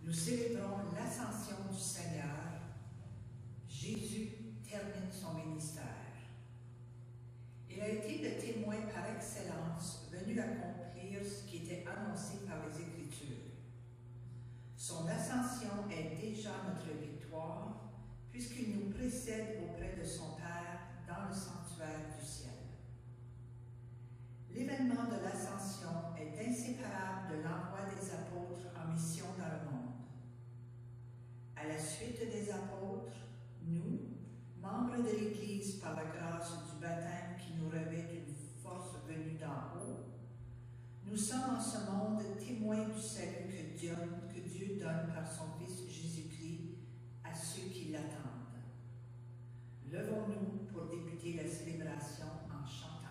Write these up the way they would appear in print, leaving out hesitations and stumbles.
Nous célébrons l'ascension du Seigneur. Jésus termine son ministère. Il a été le témoin par excellence venu accomplir ce qui était annoncé par les Écritures. Son ascension est déjà notre victoire, puisqu'il nous précède auprès de son Père dans le sanctuaire du ciel. L'événement de l'ascension est inséparable de l'envoi des apôtres en mission dans le monde. À la suite des apôtres, nous, membres de l'Église par la grâce du baptême qui nous revêt d'une force venue d'en haut, nous sommes en ce monde témoins du salut que Dieu donne par son Fils Jésus-Christ à ceux qui l'attendent. Levons-nous pour débuter la célébration en chantant.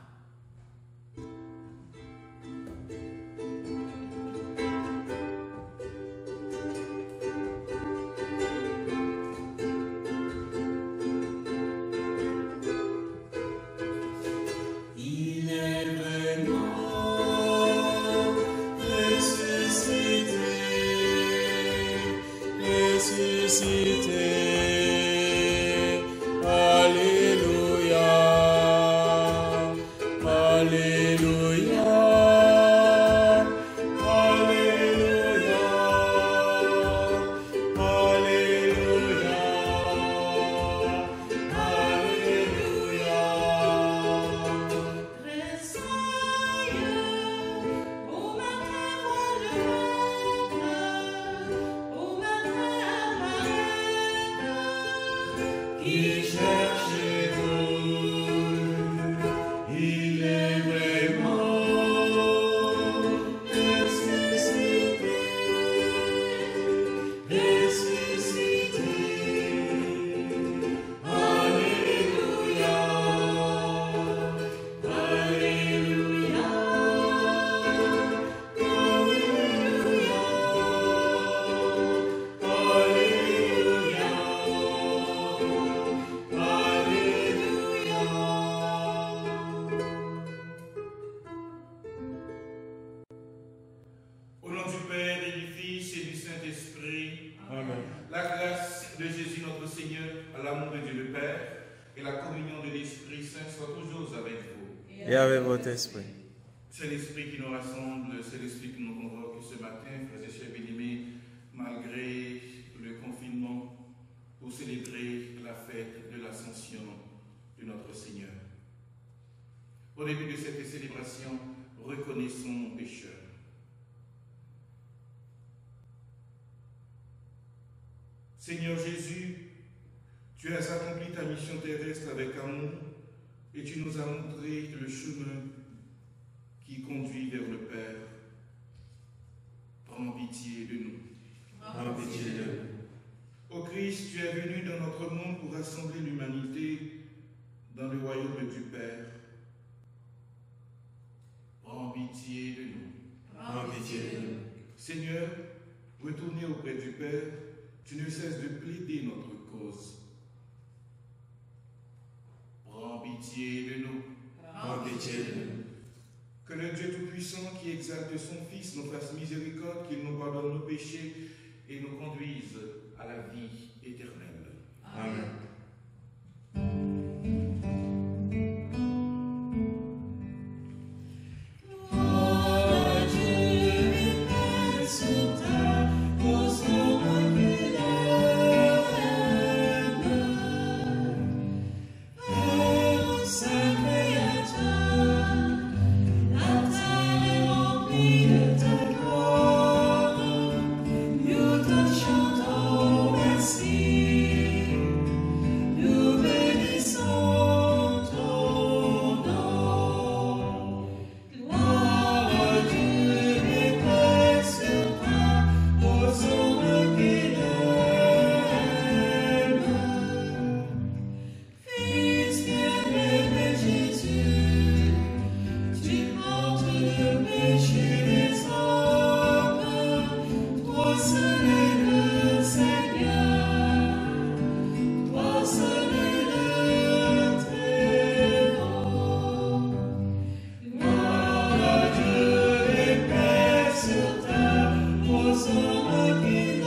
Et avec votre esprit. C'est l'esprit qui nous rassemble, c'est l'esprit qui nous convoque ce matin, frères et sœurs bien-aimés, malgré le confinement, pour célébrer la fête de l'ascension de notre Seigneur. Au début de cette célébration, reconnaissons nos pécheurs. Seigneur Jésus, tu as accompli ta mission terrestre avec amour et tu nous as montré le chemin qui conduit vers le Père. Prends pitié de nous. Prends pitié de nous. Ô Christ, tu es venu dans notre monde pour rassembler l'humanité dans le royaume du Père. Prends pitié de nous. Prends pitié de nous. Seigneur, retournez auprès du Père, tu ne cesses de plaider notre cause. Prends pitié de nous. Prends pitié de nous. Que le Dieu Tout-Puissant qui exalte son Fils nous fasse miséricorde, qu'il nous pardonne nos péchés et nous conduise à la vie éternelle. Amen. Pour son qui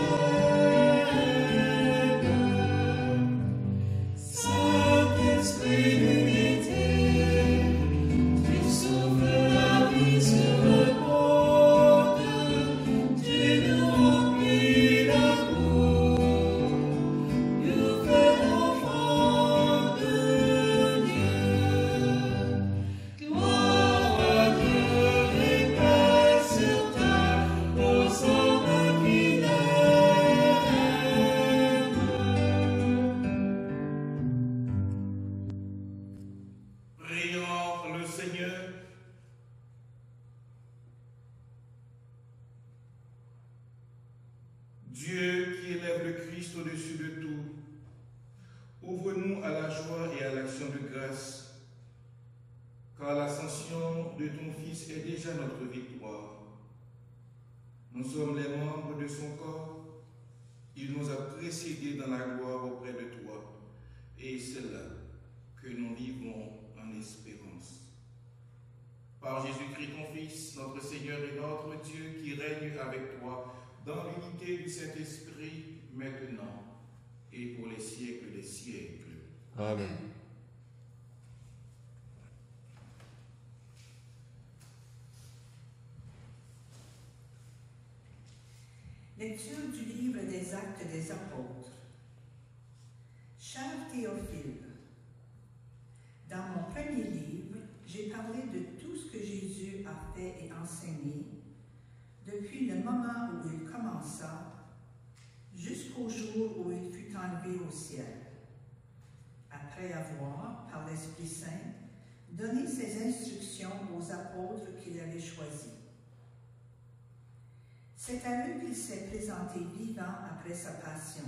Dieu qui élève le Christ au-dessus de tout, ouvre-nous à la joie et à l'action de grâce, car l'ascension de ton Fils est déjà notre victoire. Nous sommes les membres de son corps, il nous a précédés dans la gloire auprès de toi, et c'est là que nous vivons en espérance. Par Jésus-Christ, ton Fils, notre Seigneur et notre Dieu, qui règne avec toi dans l'unité du Saint-Esprit, maintenant et pour les siècles des siècles. Amen. Lecture du livre des Actes des Apôtres. Cher Théophile, dans mon premier livre, j'ai parlé de tout ce que Jésus a fait et enseigné depuis le moment où il commença jusqu'au jour où il fut enlevé au ciel, après avoir, par l'Esprit Saint, donné ses instructions aux apôtres qu'il avait choisis. C'est à eux qu'il s'est présenté vivant après sa passion.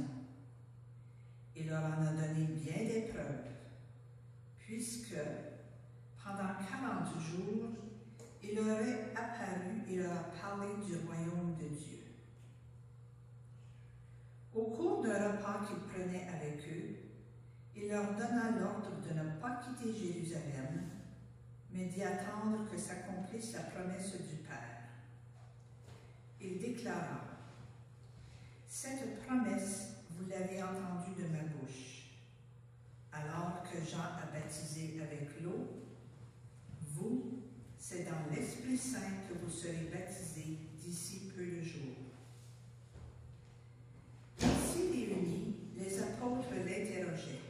Il leur en a donné bien des preuves, puisque, pendant 40 jours, il leur est apparu et leur a parlé du royaume de Dieu. Au cours d'un repas qu'il prenait avec eux, il leur donna l'ordre de ne pas quitter Jérusalem, mais d'y attendre que s'accomplisse la promesse du Père. Il déclara, « Cette promesse, vous l'avez entendue de ma bouche. Alors que Jean a baptisé avec l'eau, vous, c'est dans l'Esprit Saint que vous serez baptisés d'ici peu de jours. » Ainsi réunis, les apôtres l'interrogeaient.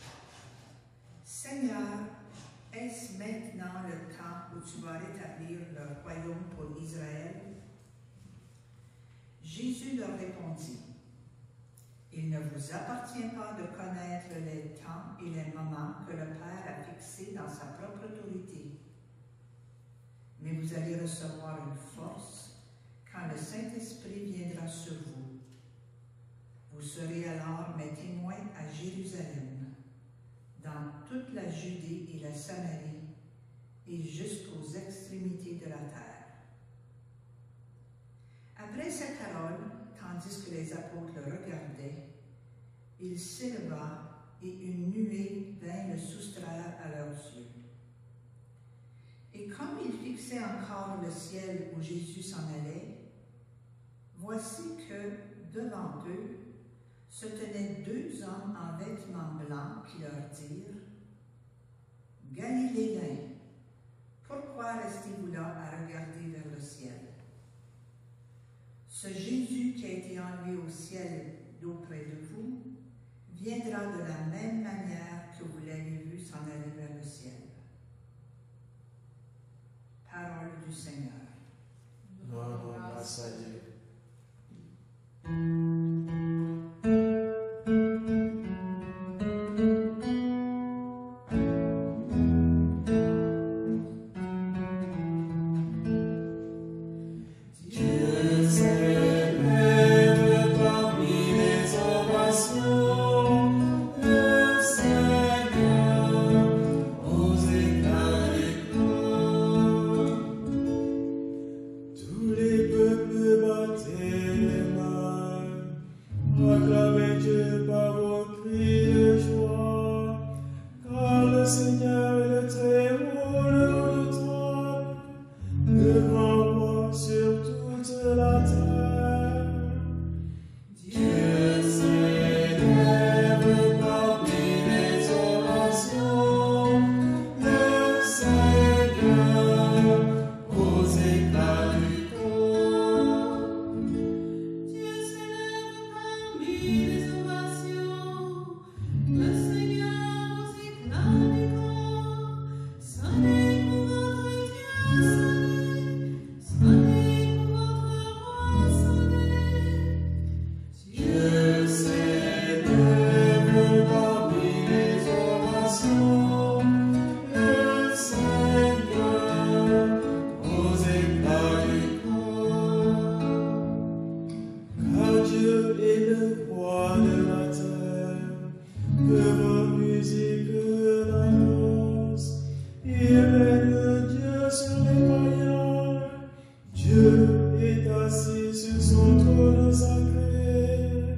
« Seigneur, est-ce maintenant le temps où tu vas rétablir le royaume pour Israël? » Jésus leur répondit, « Il ne vous appartient pas de connaître les temps et les moments que le Père a fixés dans sa propre autorité. Mais vous allez recevoir une force quand le Saint-Esprit viendra sur vous. Vous serez alors mes témoins à Jérusalem, dans toute la Judée et la Samarie, et jusqu'aux extrémités de la terre. » Après ces paroles, tandis que les apôtres le regardaient, il s'éleva et une nuée vint le soustraire à leurs yeux. Et comme ils fixaient encore le ciel où Jésus s'en allait, voici que, devant eux, se tenaient 2 hommes en vêtements blancs qui leur dirent, « Galiléens, pourquoi restez-vous là à regarder vers le ciel? Ce Jésus qui a été enlevé au ciel d'auprès de vous viendra de la même manière que vous l'avez vu s'en aller vers le ciel. » Parole du Seigneur. Grâce à Dieu. Tous les peuples et le roi de la terre, que vos musiques l'annoncent. Il règne Dieu sur les païens. Dieu est assis sur son trône sacré.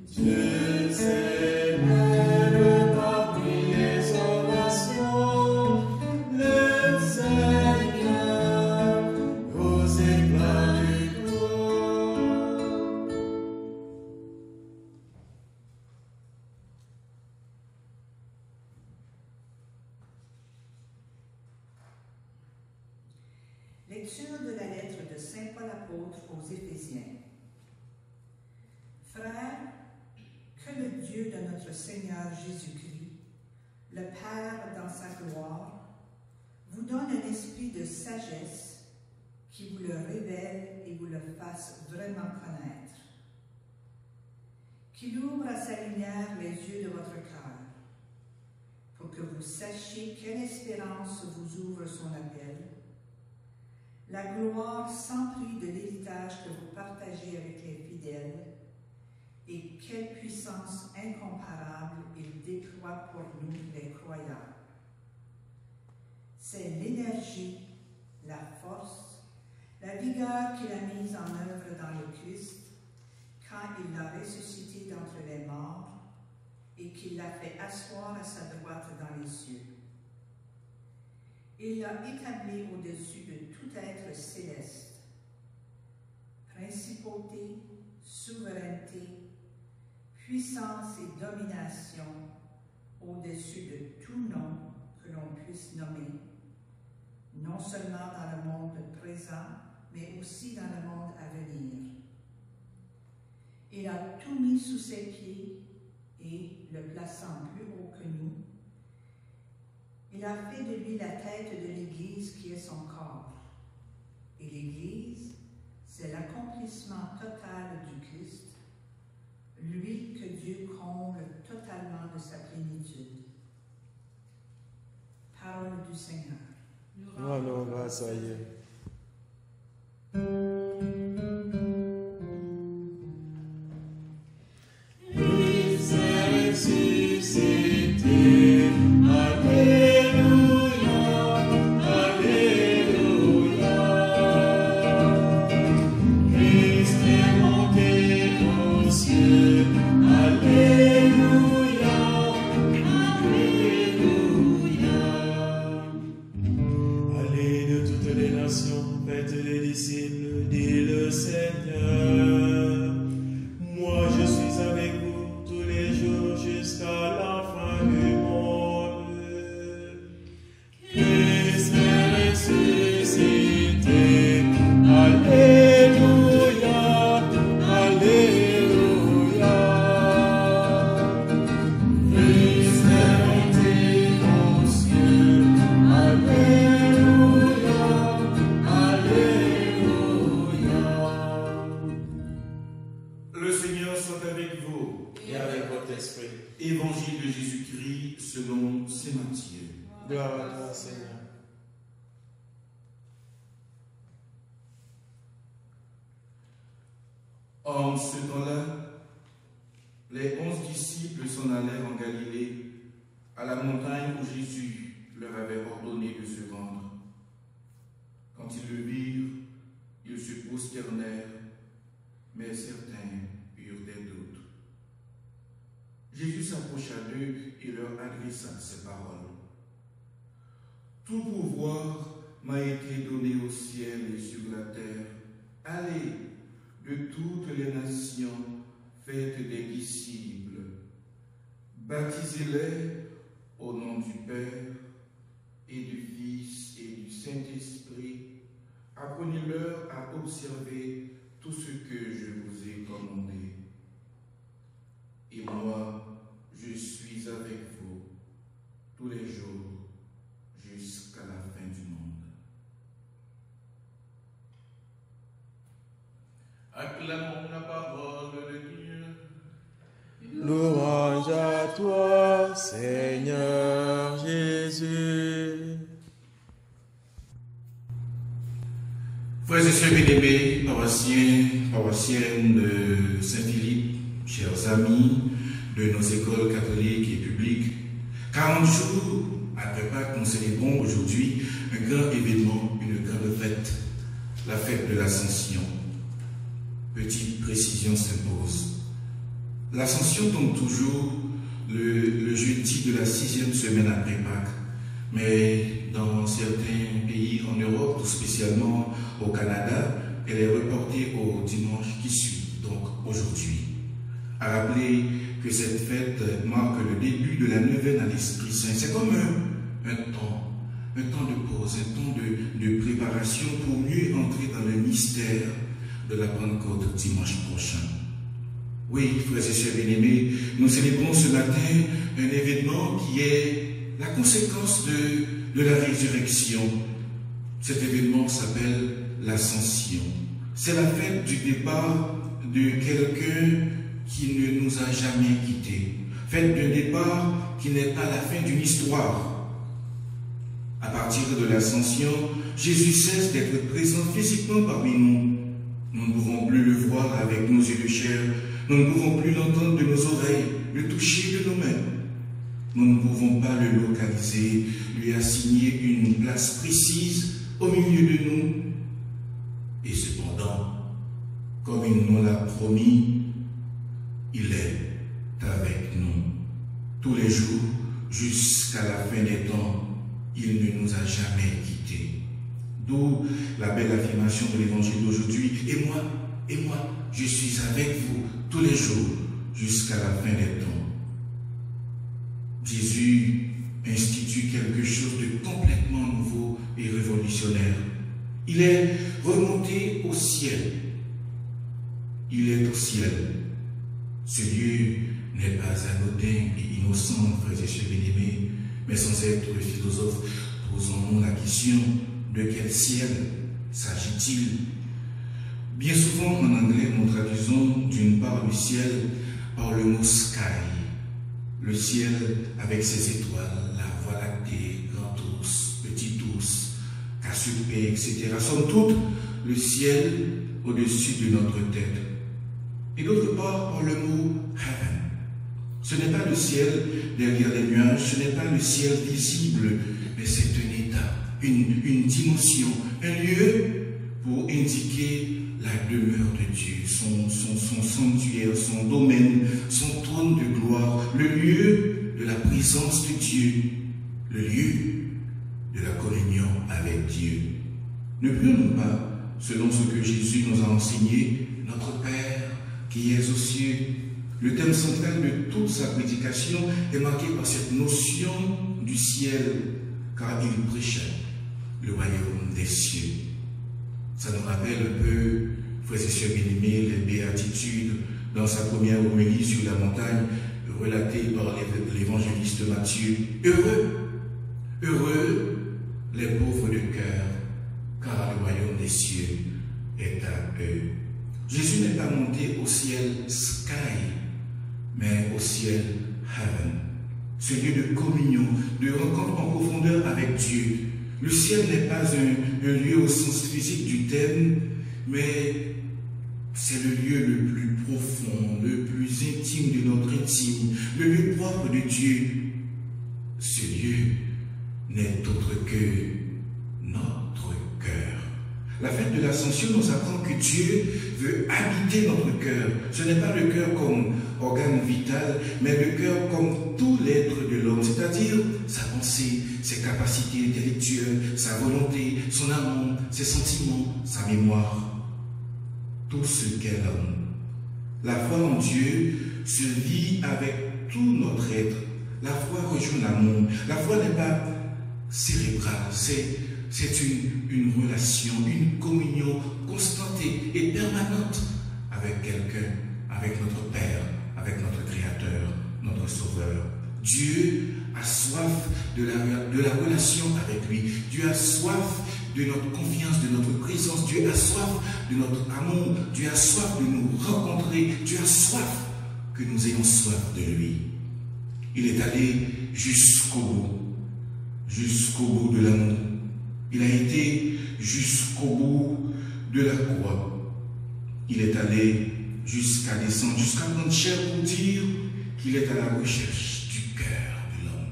Dieu s'élève parmi les orations, le Seigneur aux éclats du gloire. Lecture de la lettre de Saint Paul apôtre aux Éphésiens. Frères, que le Dieu de notre Seigneur Jésus-Christ, le Père dans sa gloire, vous donne un esprit de sagesse qui vous le révèle et vous le fasse vraiment connaître. Qu'il ouvre à sa lumière les yeux de votre cœur, pour que vous sachiez quelle espérance vous ouvre son appel, la gloire sans prix de l'héritage que vous partagez avec les fidèles, et quelle puissance incomparable il déploie pour nous les croyants. C'est l'énergie, la force, la vigueur qu'il a mise en œuvre dans le Christ quand il l'a ressuscité d'entre les morts et qu'il l'a fait asseoir à sa droite dans les cieux. Il l'a établi au-dessus de tout être céleste, principauté, souveraineté, puissance et domination au-dessus de tout nom que l'on puisse nommer, non seulement dans le monde présent, mais aussi dans le monde à venir. Il a tout mis sous ses pieds et, le plaçant plus haut que nous, il a fait de lui la tête de l'Église qui est son corps. Et l'Église, c'est l'accomplissement total du Christ, lui que Dieu comble totalement de sa plénitude. Parole du Seigneur. Nous allons grâce à Dieu. Il s'est ressuscité. Alléluia, Alléluia. Christ est monté aux cieux. Alléluia, Alléluia. Allez de toutes les nations, faites les disciples, dit le Seigneur. Moi je suis avec vous tous les jours jusqu'à la fin du monde. Christ est ressuscité. Alléluia, Alléluia. Christ est monté aux cieux. Alléluia, Alléluia. Le Seigneur soit avec vous. Et avec votre esprit. Évangile de Jésus-Christ selon saint Matthieu. Gloire à toi, Seigneur. En ce temps-là, les 11 disciples s'en allèrent en Galilée, à la montagne où Jésus leur avait ordonné de se rendre. Quand ils le virent, ils se prosternèrent, mais certains eurent des doutes. Jésus s'approcha d'eux et leur adressa ces paroles. Tout pouvoir m'a été donné au ciel et sur la terre. Allez de toutes les nations, faites des disciples. Baptisez-les au nom du Père et du Fils et du Saint-Esprit. Apprenez-leur à observer tout ce que je vous ai commandé. Et moi, je suis avec vous tous les jours jusqu'à la fin du monde. Acclamons la parole de Dieu. Louange à toi, Seigneur Jésus. Frères et sœurs bien-aimés, paroissiennes de Saint-Philippe, chers amis de nos écoles catholiques et publiques, 40 jours après Pâques, nous célébrons aujourd'hui un grand événement, une grande fête, la fête de l'Ascension. Petite précision s'impose. L'Ascension tombe toujours le jeudi de la 6e semaine après Pâques, mais dans certains pays en Europe, tout spécialement au Canada, elle est reportée au dimanche qui suit, donc aujourd'hui. À rappeler que cette fête marque le début de la neuvaine à l'Esprit Saint. C'est comme un temps de pause, un temps de préparation pour mieux entrer dans le mystère de la Pentecôte dimanche prochain. Oui, frères et sœurs bien-aimés, nous célébrons ce matin un événement qui est la conséquence de la résurrection. Cet événement s'appelle l'Ascension. C'est la fête du départ de quelqu'un qui ne nous a jamais quittés. Fête d'un départ qui n'est pas la fin d'une histoire. À partir de l'Ascension, Jésus cesse d'être présent physiquement parmi nous. Nous ne pouvons plus le voir avec nos yeux de chair. Nous ne pouvons plus l'entendre de nos oreilles, le toucher de nos mains. Nous ne pouvons pas le localiser, lui assigner une place précise au milieu de nous. Et cependant, comme il nous l'a promis, il est avec nous. Tous les jours, jusqu'à la fin des temps, il ne nous a jamais quittés. D'où la belle affirmation de l'évangile d'aujourd'hui. Et moi, je suis avec vous tous les jours, jusqu'à la fin des temps. Jésus institue quelque chose de complètement nouveau et révolutionnaire. Il est remonté au ciel. Il est au ciel. Ce lieu n'est pas anodin et innocent, frères et sœurs bien-aimés, mais sans être philosophe, posons-nous la question, de quel ciel s'agit-il? Bien souvent, en anglais, nous traduisons d'une part le ciel par le mot sky. Le ciel avec ses étoiles, la voie lactée, grand ours, petit ours, Cassiopée, etc. Somme toute, le ciel au-dessus de notre tête. Et d'autre part, par le mot heaven. Ce n'est pas le ciel derrière les nuages, ce n'est pas le ciel visible, mais c'est un état, une dimension, un lieu pour indiquer la demeure de Dieu, son sanctuaire, son domaine, son trône de gloire, le lieu de la présence de Dieu, le lieu de la communion avec Dieu. Ne prions-nous pas, selon ce que Jésus nous a enseigné, notre Père qui es aux cieux. Le thème central de toute sa prédication est marqué par cette notion du ciel, car il prêchait le royaume des cieux. Ça nous rappelle un peu, frères et sœurs bien-aimés, les béatitudes dans sa première homélie sur la montagne, relatée par l'évangéliste Matthieu. Heureux les pauvres de cœur, car le royaume des cieux est à eux. Jésus n'est pas monté au ciel sky, mais au ciel heaven. Ce lieu de communion, de rencontre en profondeur avec Dieu. Le ciel n'est pas un lieu au sens physique du terme, mais c'est le lieu le plus profond, le plus intime de notre intime, le lieu propre de Dieu. Ce lieu n'est autre que notre cœur. La fête de l'Ascension nous apprend que Dieu veut habiter notre cœur. Ce n'est pas le cœur comme organe vital, mais le cœur comme tout l'être de l'homme, c'est-à-dire sa pensée, ses capacités intellectuelles, sa volonté, son amour, ses sentiments, sa mémoire. Tout ce qu'est l'homme. La foi en Dieu se vit avec tout notre être. La foi rejoint l'amour. La foi n'est pas cérébrale, c'est une relation, une communion constante et permanente avec quelqu'un, avec notre Père, avec notre Créateur, notre Sauveur. Dieu a soif de la relation avec lui. Dieu a soif de notre confiance, de notre présence. Dieu a soif de notre amour. Dieu a soif de nous rencontrer. Dieu a soif que nous ayons soif de lui. Il est allé jusqu'au bout de l'amour. Il a été jusqu'au bout de la croix, il est allé jusqu'à descendre, jusqu'à prendre chair pour dire qu'il est à la recherche du cœur de l'homme,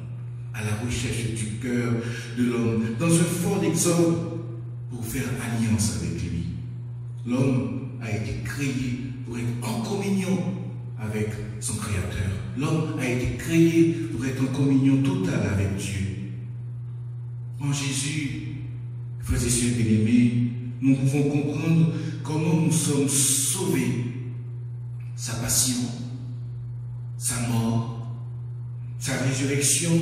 à la recherche du cœur de l'homme, dans un fort exode pour faire alliance avec lui. L'homme a été créé pour être en communion avec son Créateur. L'homme a été créé pour être en communion totale avec Dieu. En Jésus, frères et sœurs bien-aimés, nous pouvons comprendre comment nous sommes sauvés. Sa passion, sa mort, sa résurrection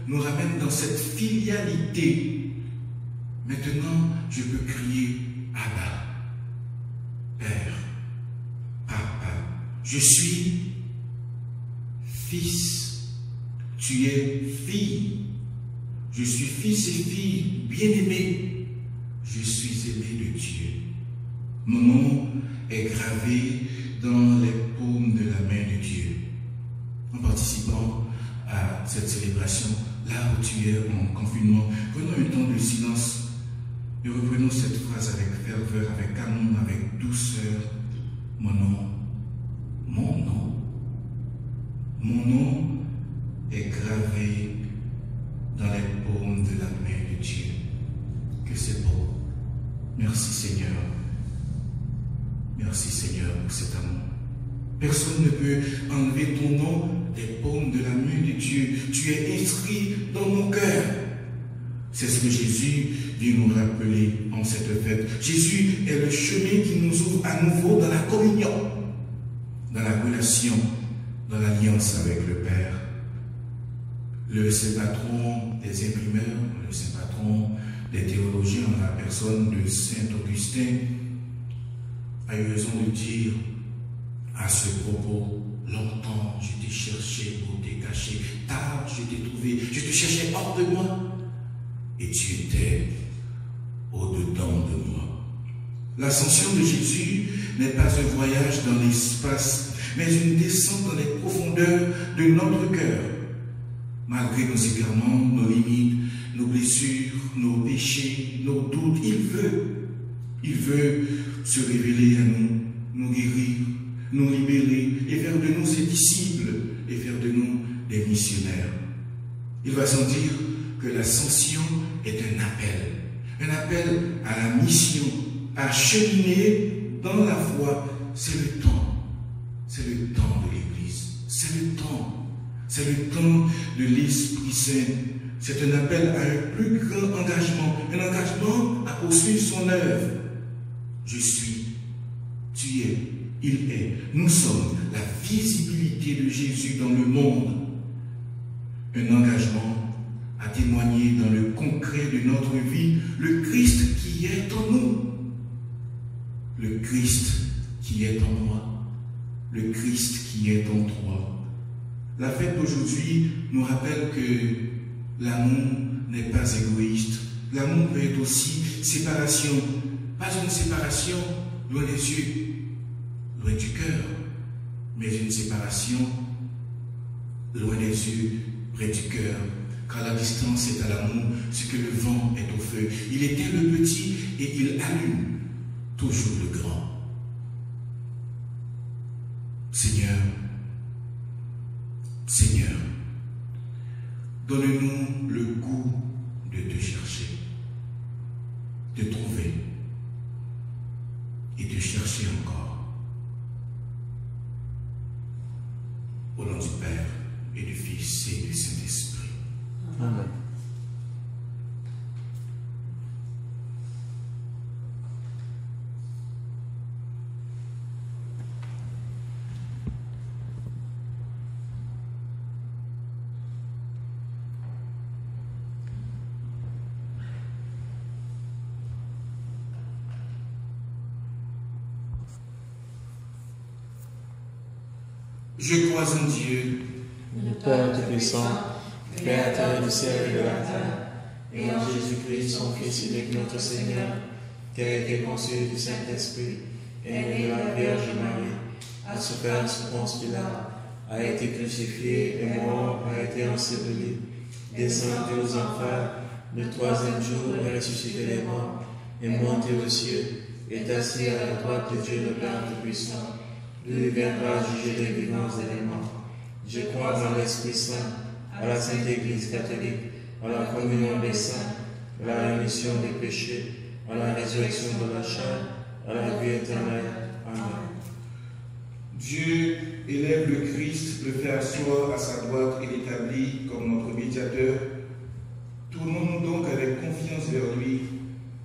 nous ramène dans cette filialité. Maintenant, je peux crier Abba, Père, Papa. Je suis fils, tu es fille. Je suis fils et fille bien-aimés. Je suis aimé de Dieu. Mon nom est gravé dans les paumes de la main de Dieu. En participant à cette célébration, là où tu es en confinement, prenons un temps de silence et reprenons cette phrase avec ferveur, avec amour, avec douceur. Mon nom, mon nom, mon nom est gravé dans les paumes de la main de Dieu. Que c'est beau. Merci Seigneur. Merci Seigneur pour cet amour. Personne ne peut enlever ton nom des paumes de la main de Dieu. Tu es inscrit dans mon cœur. C'est ce que Jésus vient nous rappeler en cette fête. Jésus est le chemin qui nous ouvre à nouveau dans la communion, dans la relation, dans l'alliance avec le Père. Le saint patron des imprimeurs, le saint patron des théologiens en la personne de saint Augustin a eu raison de dire à ce propos: longtemps je t'ai cherché pour t'es caché, tard je t'ai trouvé, je te cherchais hors de moi et tu étais au-dedans de moi. L'ascension de Jésus n'est pas un voyage dans l'espace, mais une descente dans les profondeurs de notre cœur. Malgré nos égarements, nos limites, nos blessures, nos péchés, nos doutes, il veut se révéler à nous, nous guérir, nous libérer et faire de nous ses disciples et faire de nous des missionnaires. Il va sans dire que l'ascension est un appel à la mission, à cheminer dans la foi. C'est le temps de l'Église, c'est le temps de l'Esprit Saint. C'est un appel à un plus grand engagement, un engagement à poursuivre son œuvre. Je suis, tu es, il est. Nous sommes la visibilité de Jésus dans le monde. Un engagement à témoigner dans le concret de notre vie le Christ qui est en nous. Le Christ qui est en moi. Le Christ qui est en toi. La fête d'aujourd'hui nous rappelle que l'amour n'est pas égoïste. L'amour peut être aussi séparation. Pas une séparation loin des yeux, loin du cœur, mais une séparation loin des yeux, près du cœur. Car la distance est à l'amour, ce que le vent est au feu. Il éteint le petit et il allume toujours le grand. Seigneur, donne-nous le goût de te chercher, de trouver et de chercher encore. Au nom du Père et du Fils et du Saint-Esprit. Amen. Je crois en Dieu, le Père Tout-Puissant, Créateur du ciel et de la terre, et en Jésus-Christ, son Fils unique, notre Seigneur, qui a été conçu du Saint-Esprit, et né de la Vierge Marie, a souffert sous Ponce Pilate, a été crucifié et mort, a été enseveli, descendu aux enfers, le troisième jour est ressuscité des morts, est monté aux cieux, est assis à la droite de Dieu le Père Tout-Puissant. D'où il viendra juger les vivants et les morts. Je crois dans l'Esprit Saint, à la Sainte Église catholique, à la communion des saints, à la rémission des péchés, à la résurrection de la chair, à la vie éternelle. Amen. Dieu élève le Christ, le fait asseoir à sa droite et l'établit comme notre médiateur. Tournons-nous donc avec confiance vers lui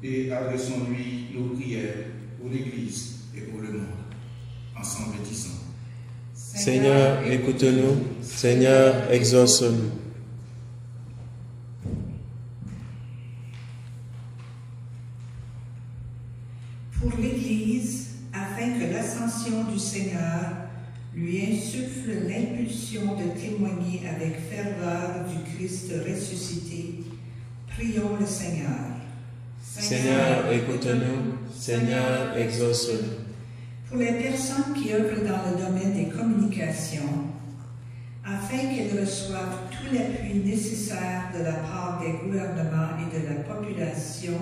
et adressons-lui nos prières pour l'Église et pour le monde. Ensemble disons. Seigneur, écoute-nous. Seigneur, exauce-nous. Pour l'Église, afin que l'ascension du Seigneur lui insuffle l'impulsion de témoigner avec ferveur du Christ ressuscité, prions le Seigneur. Seigneur, écoute-nous. Seigneur, exauce-nous. Pour les personnes qui œuvrent dans le domaine des communications, afin qu'elles reçoivent tout l'appui nécessaire de la part des gouvernements et de la population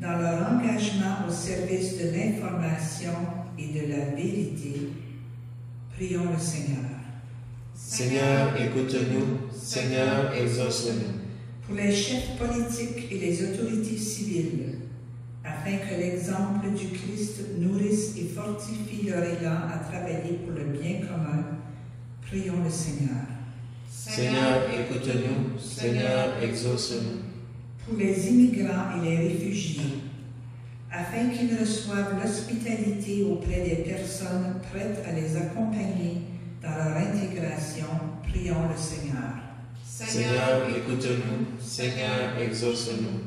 dans leur engagement au service de l'information et de la vérité, prions le Seigneur. Seigneur, écoute-nous. Seigneur, exauce-nous. Pour les chefs politiques et les autorités civiles, afin que l'exemple du Christ nourrisse et fortifie leur élan à travailler pour le bien commun, prions le Seigneur. Seigneur, écoute-nous. Seigneur, exauce-nous. Pour les immigrants et les réfugiés, afin qu'ils reçoivent l'hospitalité auprès des personnes prêtes à les accompagner dans leur intégration, prions le Seigneur. Seigneur, écoute-nous. Seigneur, exauce-nous.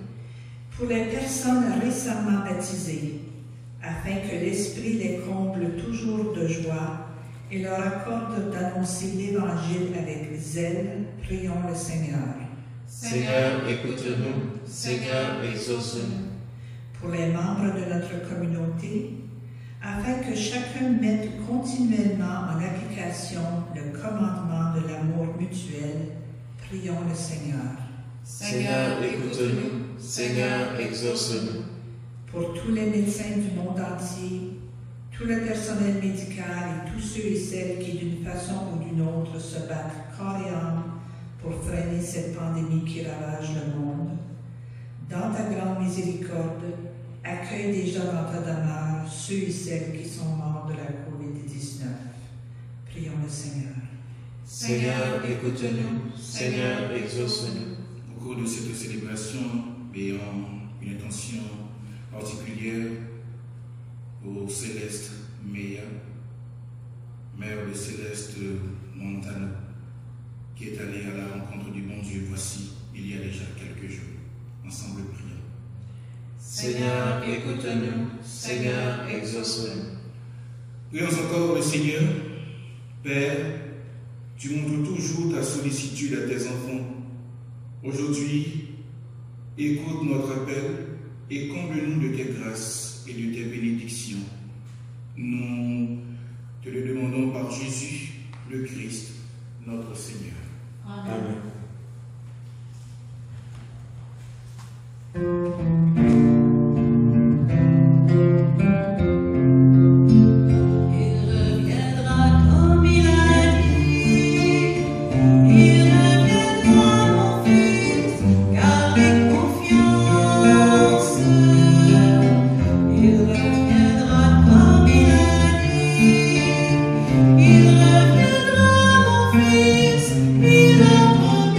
Pour les personnes récemment baptisées, afin que l'Esprit les comble toujours de joie et leur accorde d'annoncer l'Évangile avec zèle, prions le Seigneur. Seigneur, écoute-nous. Seigneur, exauce-nous. Pour les membres de notre communauté, afin que chacun mette continuellement en application le commandement de l'amour mutuel, prions le Seigneur. Seigneur, écoute-nous. Seigneur, exauce-nous. Pour tous les médecins du monde entier, tout le personnel médical et tous ceux et celles qui d'une façon ou d'une autre se battent corps et âme pour freiner cette pandémie qui ravage le monde, dans ta grande miséricorde, accueille déjà dans ta demeure ceux et celles qui sont morts de la COVID-19. Prions le Seigneur. Seigneur, écoute-nous. Seigneur, exauce-nous. Au cours de cette célébration, ayant une attention particulière au Céleste Meya, mère de Céleste Montano, qui est allée à la rencontre du bon Dieu, voici, il y a déjà quelques jours. Ensemble, prions. Seigneur, écoute-nous. Seigneur, exauce-nous. Prions encore le Seigneur. Père, tu montres toujours ta sollicitude à tes enfants. Aujourd'hui, écoute notre appel et comble-nous de tes grâces et de tes bénédictions. Nous te le demandons par Jésus, le Christ, notre Seigneur. Amen. Il reviendra, mon fils, il a promis.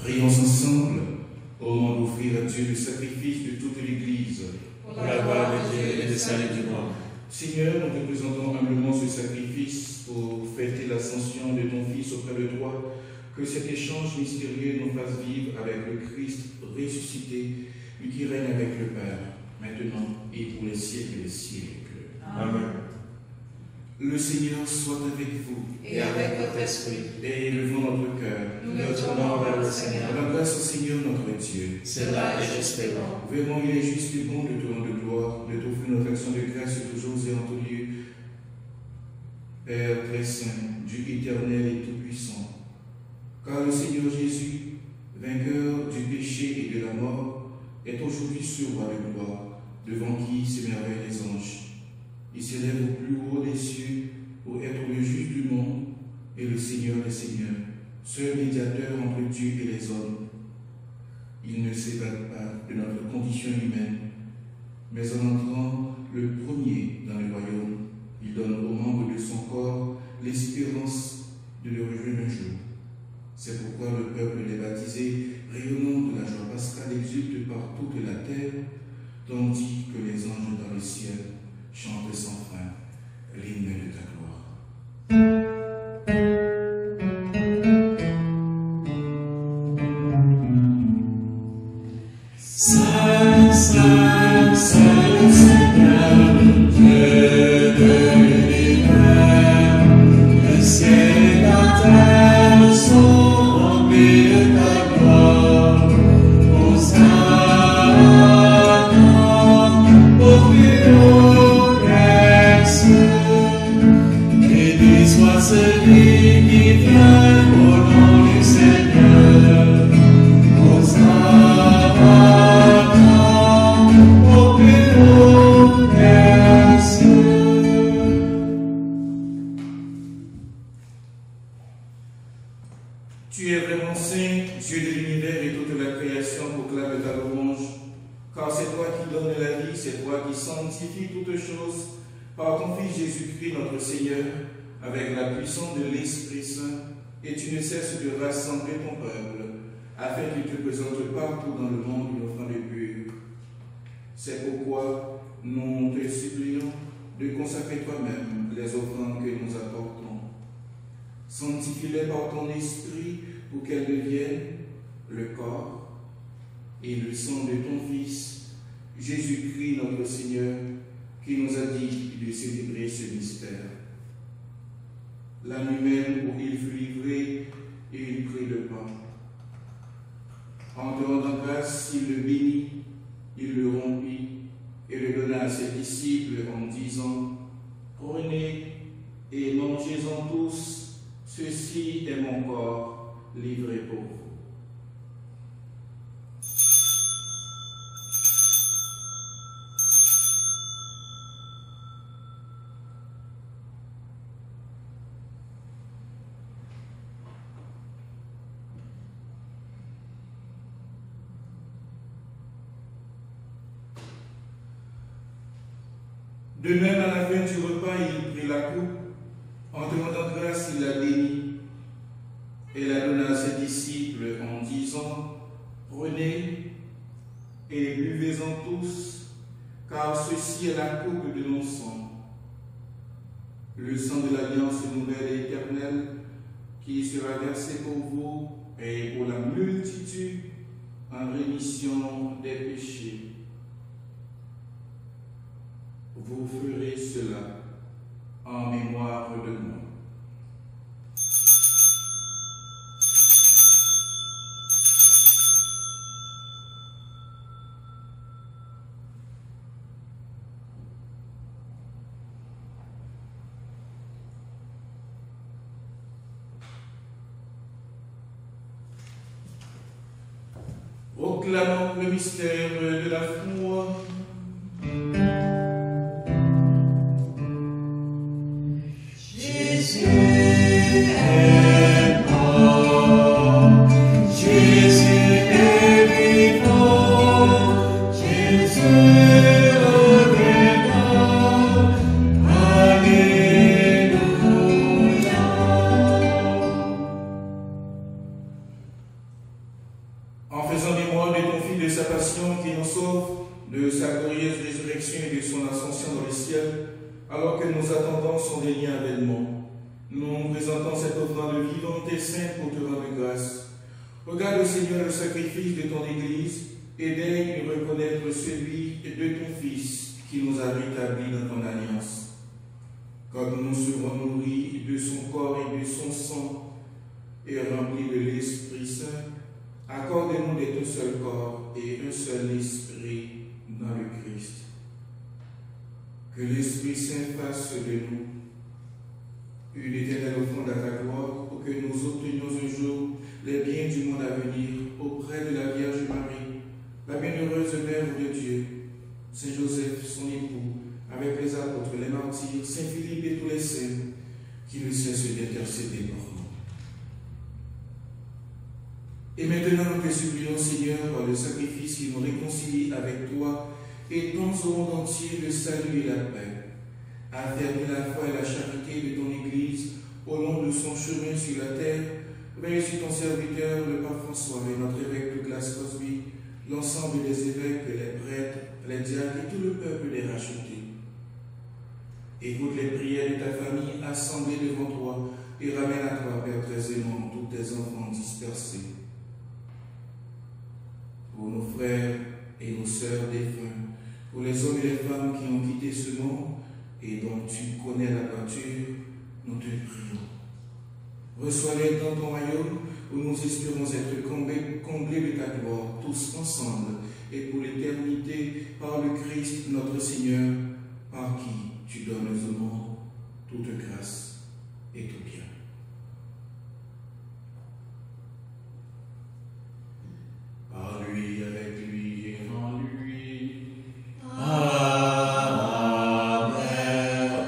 Prions ensemble au moment d'offrir à Dieu le sacrifice de toute l'Église. Pour la gloire de Dieu et le salut du monde. Seigneur, nous te présentons humblement ce sacrifice pour fêter l'ascension de ton Fils auprès de toi. Que cet échange mystérieux nous fasse vivre avec le Christ ressuscité, lui qui règne avec le Père, maintenant et pour les siècles des siècles. Amen. Le Seigneur soit avec vous. Et avec votre esprit. Et élevons notre cœur. Nous le tournons vers le Seigneur. La grâce au Seigneur notre Dieu. Cela est juste et bon. Vraiment, il est juste et bon de te rendre gloire, de t'offrir notre action de grâce toujours et en tout lieu. Père très saint, Dieu éternel et tout-puissant. Car le Seigneur Jésus, vainqueur du péché et de la mort, est aujourd'hui sur roi de gloire, devant qui s'émerveillent les anges. Il s'élève au plus haut des cieux pour être le juge du monde et le Seigneur des seigneurs, seul médiateur entre Dieu et les hommes. Il ne s'évade pas de notre condition humaine, mais en entrant le premier dans le royaume, il donne aux membres de son corps l'espérance de le rejoindre un jour. C'est pourquoi le peuple des baptisés, rayonnant de la joie pascale, exulte par toute la terre, tandis que les anges dans le ciel chantent sans fin l'hymne de ta gloire. Saint, Saint, Saint Seigneur, Dieu de l'univers, le ciel et la terre sont remplis de ta gloire. Hosanna au plus haut des cieux. Béni soit celui qui vient au nom du Seigneur. Hosanna au plus haut des cieux. Tu es vraiment saint, Dieu de l'univers, et toute la création proclame ta louange. Car c'est toi qui donnes la vie, c'est toi qui sanctifies toutes choses par ton Fils Jésus-Christ notre Seigneur, avec la puissance de l'Esprit Saint, et tu ne cesses de rassembler ton peuple, afin qu'il te présente partout dans le monde une offrande pure. C'est pourquoi nous te supplions de consacrer toi-même les offrandes que nous apportons. Sanctifie-les par ton esprit pour qu'elles deviennent le corps et le sang de ton Fils, Jésus-Christ notre Seigneur, qui nous a dit de célébrer ce mystère. La nuit même où il fut livré, et il prit le pain. En te rendant grâce, il le bénit, il le rompit et le donna à ses disciples en disant : Prenez et mangez-en tous, ceci est mon corps livré pour vous. De même, à la fin du repas, il prit la coupe. En te rendant grâce, il la bénit et la donna à ses disciples en disant : Prenez et buvez-en tous, car ceci est la coupe de mon sang, le sang de l'alliance nouvelle et éternelle, qui sera versé pour vous et pour la multitude en rémission des péchés. Vous ferez cela en mémoire de moi. Proclamons le mystère de la foi. Jésus est mort, Jésus est vivant, Jésus reviendra, Alléluia. sa passion qui nous sauve, de sa glorieuse résurrection et de son ascension dans le ciel, alors que nous attendons son dernier avènement. Nous présentons cette offrande vivante et sainte pour te rendre grâce. Regarde, Seigneur, le sacrifice de ton Église et daigne reconnaître celui de ton Fils qui nous a rétablis dans ton alliance. Quand nous serons nourris de son corps et de son sang et remplis de l'Esprit Saint, accorde-nous d'être un seul corps et un seul esprit dans le Christ. Que l'Esprit Saint fasse de nous une éternelle offrande à ta gloire pour que nous obtenions un jour les biens du monde à venir auprès de la Vierge Marie, la bienheureuse Mère de Dieu, Saint Joseph, son époux, avec les apôtres, les martyrs, Saint Philippe et tous les saints qui ne cessent d'intercéder pour nous. Et maintenant, nous te supplions, Seigneur, par le sacrifice qui nous réconcilie avec toi, et dans au monde entier le salut et la paix. Affermis la foi et la charité de ton Église au long de son chemin sur la terre. Veille sur ton serviteur, le pape François, et notre évêque Douglas Crosby, l'ensemble des évêques, les prêtres, les diacres et tout le peuple des rachetés. Écoute les prières de ta famille assemblée devant toi et ramène à toi, Père très aimant, tous tes enfants dispersés. Pour nos frères et nos sœurs défunts, pour les hommes et les femmes qui ont quitté ce monde et dont tu connais la pâture, nous te prions. Reçois-les dans ton royaume où nous espérons être comblés de ta gloire, tous ensemble, et pour l'éternité, par le Christ notre Seigneur, par qui tu donnes au monde toute grâce et tout bien. Par lui, avec lui et en lui. Amen.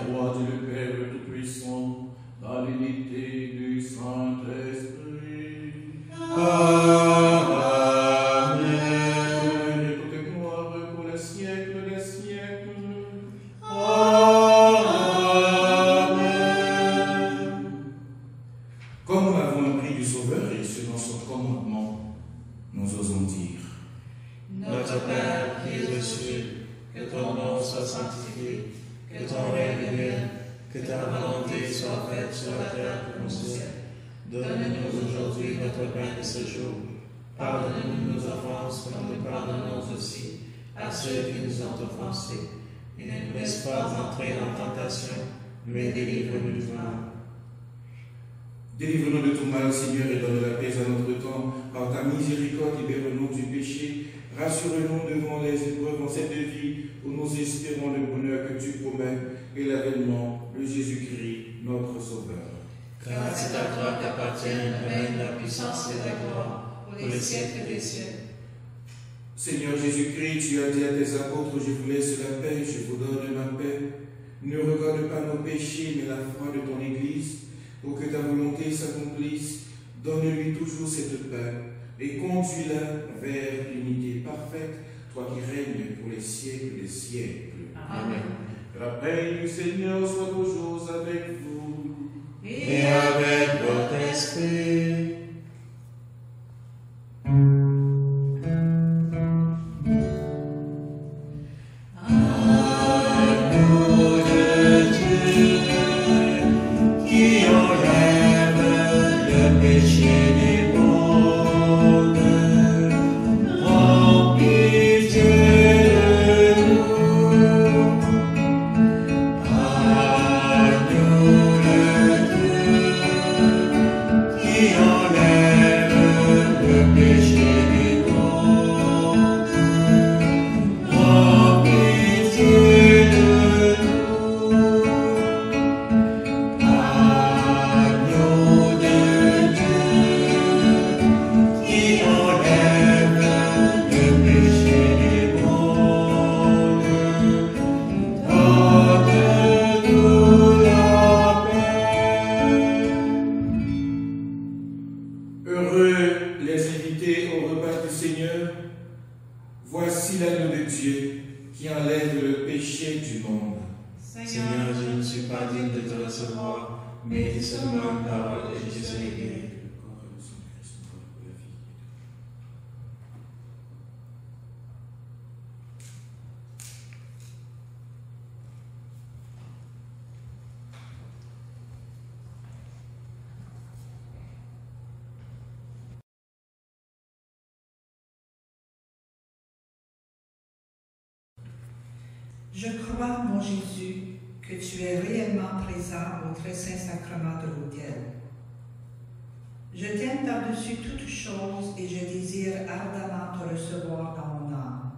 Gloire du Père Tout-Puissant, dans l'unité du Saint-Esprit. Amen. Et toute gloire pour les siècles des siècles. Amen. Comme nous l'avons appris du Sauveur et selon son commandement, nous osons dire: Notre Père qui es aux cieux, que ton nom soit sanctifié, que ton règne vienne, que ta volonté soit faite sur la terre comme au ciel. Donne-nous aujourd'hui notre pain de ce jour. Pardonne-nous nos offenses comme nous pardonnons aussi à ceux qui nous ont offensés. Et ne nous laisse pas entrer en tentation, mais délivre-nous du mal. Délivre-nous de tout mal, Seigneur, et donne la paix à notre temps. Par ta miséricorde, libère-nous du péché. Rassure-nous devant les épreuves en cette vie où nous espérons le bonheur que tu promets et l'avènement de Jésus-Christ, notre Sauveur. Car c'est à toi qu'appartiennent le règne, la puissance et la gloire pour les siècles des siècles. Seigneur Jésus-Christ, tu as dit à tes apôtres: je vous laisse la paix, je vous donne ma paix. Ne regarde pas nos péchés, mais la foi de ton Église, pour que ta volonté s'accomplisse. Donne-lui toujours cette paix et conduis-la vers l'unité parfaite, toi qui règnes pour les siècles des siècles. Amen. La paix du Seigneur soit toujours avec vous. Et avec votre esprit. Je crois, mon Jésus, que tu es réellement présent au très saint sacrement de l'autel. Je t'aime par-dessus toutes choses et je désire ardemment te recevoir dans mon âme.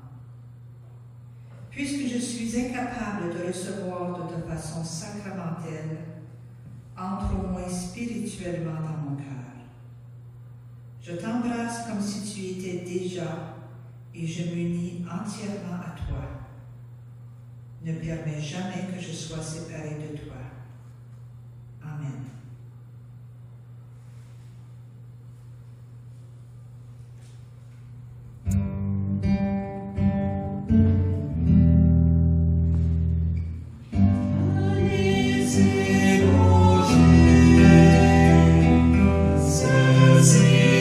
Puisque je suis incapable de recevoir de façon sacramentelle, entre au moins spirituellement dans mon cœur. Je t'embrasse comme si tu étais déjà et je m'unis entièrement à toi. Ne permets jamais que je sois séparée de toi. Amen. Venez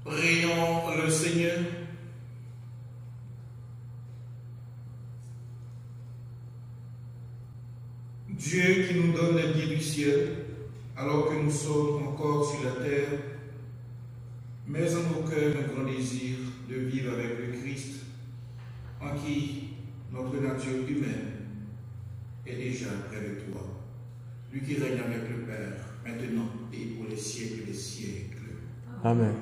Prions le Seigneur. Dieu qui nous donne les biens du ciel, alors que nous sommes encore sur la terre, mets en nos cœurs un grand désir de vivre avec le Christ, en qui notre nature humaine est déjà près de toi, lui qui règne avec le Père, maintenant et pour les siècles des siècles. Amen.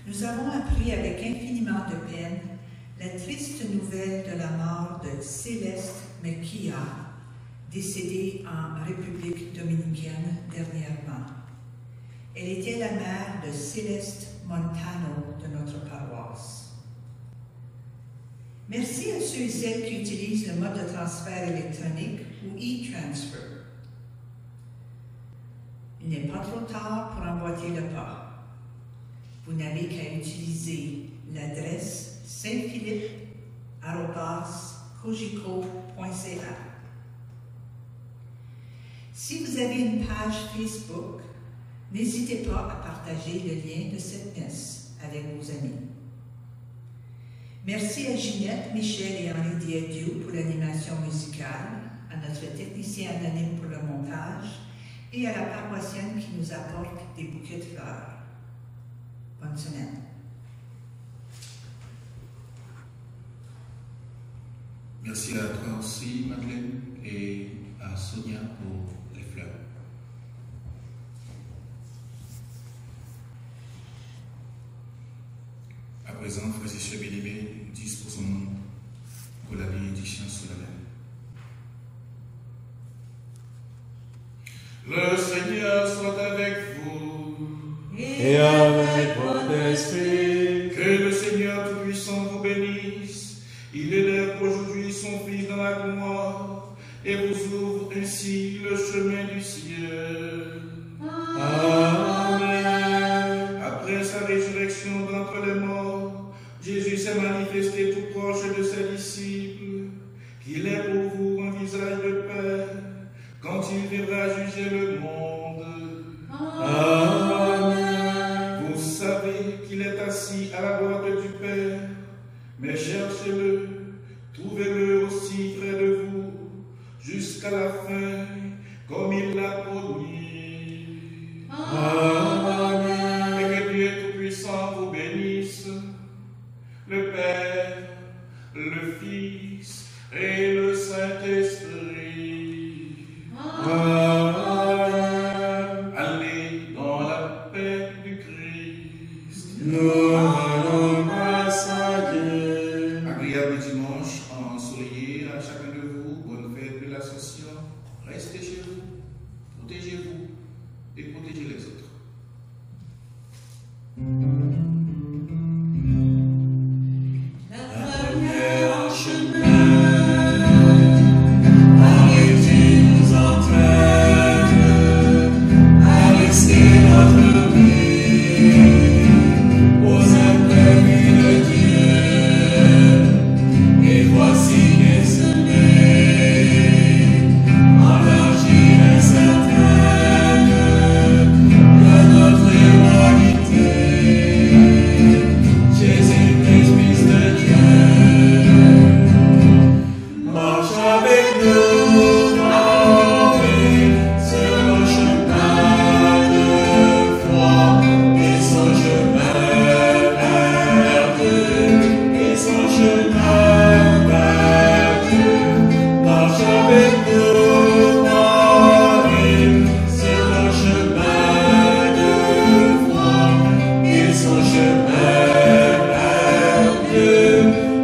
Nous avons appris avec infiniment de peine la triste nouvelle de la mort de Céleste Mequia, décédée en République dominicaine dernièrement. Elle était la mère de Céleste Montano de notre paroisse. Merci à ceux et celles qui utilisent le mode de transfert électronique ou e-transfer. Il n'est pas trop tard pour emboîter le pas. Vous n'avez qu'à utiliser l'adresse saintphilippe@cogico.ca. Si vous avez une page Facebook, n'hésitez pas à partager le lien de cette messe avec vos amis. Merci à Ginette, Michel et Henri Diadiou pour l'animation musicale, à notre technicien anonyme pour le montage et à la paroissienne qui nous apporte des bouquets de fleurs. Bonne semaine. Merci à toi aussi, Madeleine, et à Sonia pour les fleurs. À présent, frères et sœurs bien-aimés, disposons-nous pour la bénédiction solennelle. Le Seigneur soit avec vous. Et avec votre esprit. Que le Seigneur Tout-Puissant vous bénisse. Il élève aujourd'hui son Fils dans la gloire et vous ouvre ainsi le chemin du ciel. Amen. Après sa résurrection d'entre les morts, Jésus s'est manifesté tout proche de ses disciples, qu'il est pour vous un visage de paix, quand il viendra juger le monde. Amen. Vous savez qu'il est assis à la droite du Père, mais cherchez-le, trouvez-le aussi près de vous, jusqu'à la fin, comme il l'a promis. Amen. Et que Dieu Tout-Puissant vous bénisse, le Père, le Fils et le Saint-Esprit. Amen. Allez dans la paix du Christ. Nous rendons grâce à Dieu. Agréable dimanche ensoleillé à chacun de vous. Bonne fête de l'Ascension. Restez chez vous, protégez-vous et protégez les autres. La première en chemin, avec Dieu nous entraîne à risquer notre vie aux imprévus de Dieu. Et voici des semaines en l'argile incertaine de notre humanité. Jésus-Christ, Fils de Dieu, marche avec nous, Henri, sur le chemin de foi et son chemin vers Dieu, et son chemin vers Dieu. Marche avec nous, Henri, sur le chemin de foi et son chemin vers Dieu,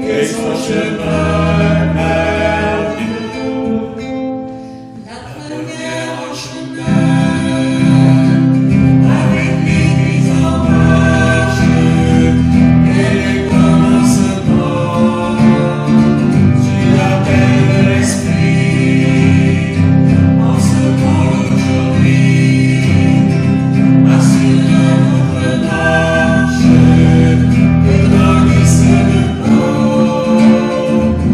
et son chemin vers Dieu. La première en chemin, avec l'Église en marche, et les commencements, tu appelles l'Esprit, en ce monde aujourd'hui, assurant notre marche, que dans l'issue de peau,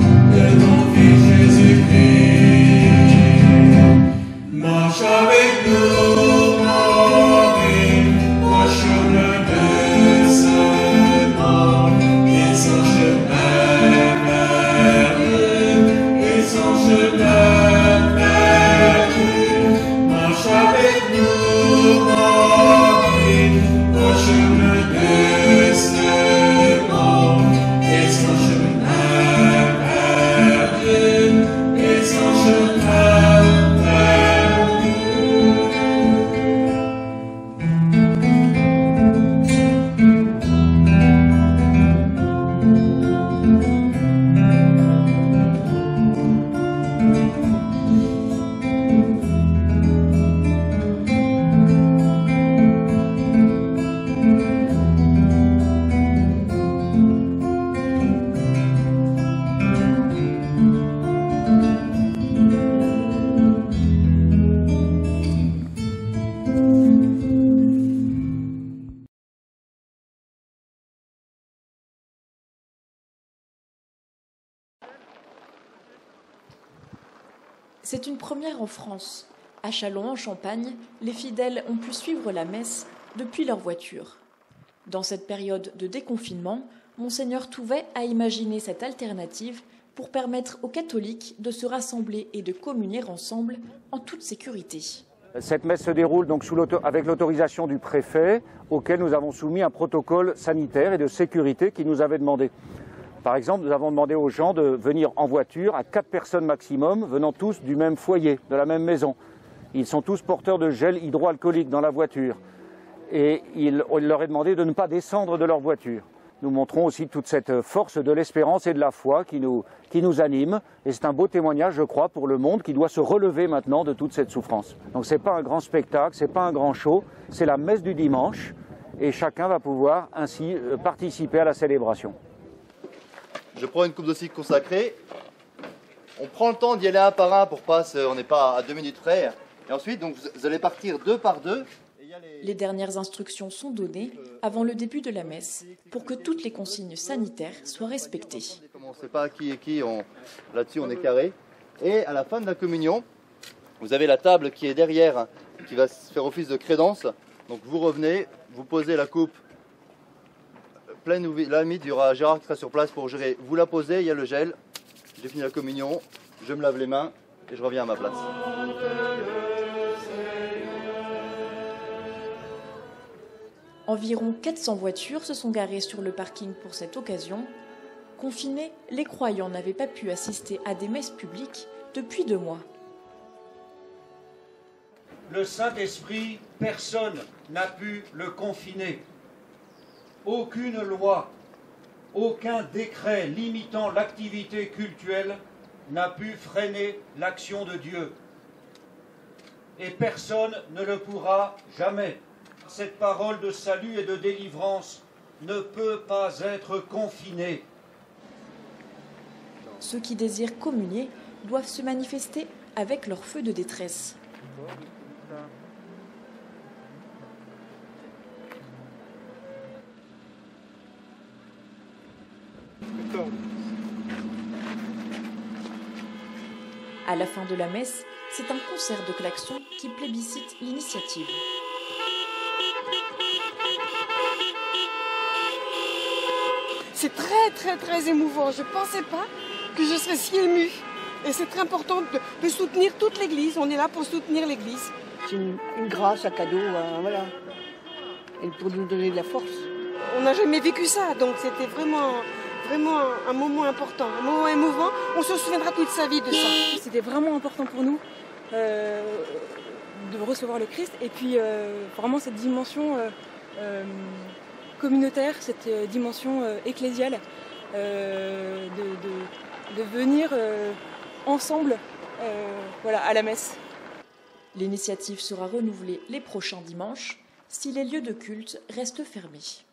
C'est une première en France. À Châlons, en Champagne, les fidèles ont pu suivre la messe depuis leur voiture. Dans cette période de déconfinement, Monseigneur Touvet a imaginé cette alternative pour permettre aux catholiques de se rassembler et de communier ensemble en toute sécurité. Cette messe se déroule donc avec l'autorisation du préfet, auquel nous avons soumis un protocole sanitaire et de sécurité qui nous avait demandé. Par exemple, nous avons demandé aux gens de venir en voiture à 4 personnes maximum, venant tous du même foyer, de la même maison. Ils sont tous porteurs de gel hydroalcoolique dans la voiture. Et il leur est demandé de ne pas descendre de leur voiture. Nous montrons aussi toute cette force de l'espérance et de la foi qui nous anime. Et c'est un beau témoignage, je crois, pour le monde qui doit se relever maintenant de toute cette souffrance. Donc ce n'est pas un grand spectacle, ce n'est pas un grand show, c'est la messe du dimanche. Et chacun va pouvoir ainsi participer à la célébration. Je prends une coupe de cycle consacrée. On prend le temps d'y aller un par un pour pas, on n'est pas à 2 minutes près. Et ensuite, donc, vous allez partir 2 par 2. Les dernières instructions sont données avant le début de la messe pour que toutes les consignes sanitaires soient respectées. On ne sait pas qui est qui, là-dessus on est carré. Et à la fin de la communion, vous avez la table qui est derrière, qui va faire office de crédence. Donc vous revenez, vous posez la coupe pleine ou vide. Là, à la limite, il y aura Gérard qui sera sur place pour gérer. Vous la posez, il y a le gel. J'ai fini la communion, je me lave les mains et je reviens à ma place. Environ 400 voitures se sont garées sur le parking pour cette occasion. Confinés, les croyants n'avaient pas pu assister à des messes publiques depuis 2 mois. Le Saint-Esprit, personne n'a pu le confiner. Aucune loi, aucun décret limitant l'activité cultuelle n'a pu freiner l'action de Dieu. Et personne ne le pourra jamais. Cette parole de salut et de délivrance ne peut pas être confinée. Ceux qui désirent communier doivent se manifester avec leur feu de détresse. À la fin de la messe, c'est un concert de klaxons qui plébiscite l'initiative. C'est très émouvant. Je ne pensais pas que je serais si émue. Et c'est très important de soutenir toute l'Église. On est là pour soutenir l'Église. C'est une grâce, un cadeau, voilà. Et pour nous donner de la force. On n'a jamais vécu ça, donc c'était vraiment un moment important, un moment émouvant. On se souviendra toute sa vie de ça. C'était vraiment important pour nous de recevoir le Christ. Et puis vraiment cette dimension communautaire, cette dimension ecclésiale, de venir ensemble à la messe. L'initiative sera renouvelée les prochains dimanches si les lieux de culte restent fermés.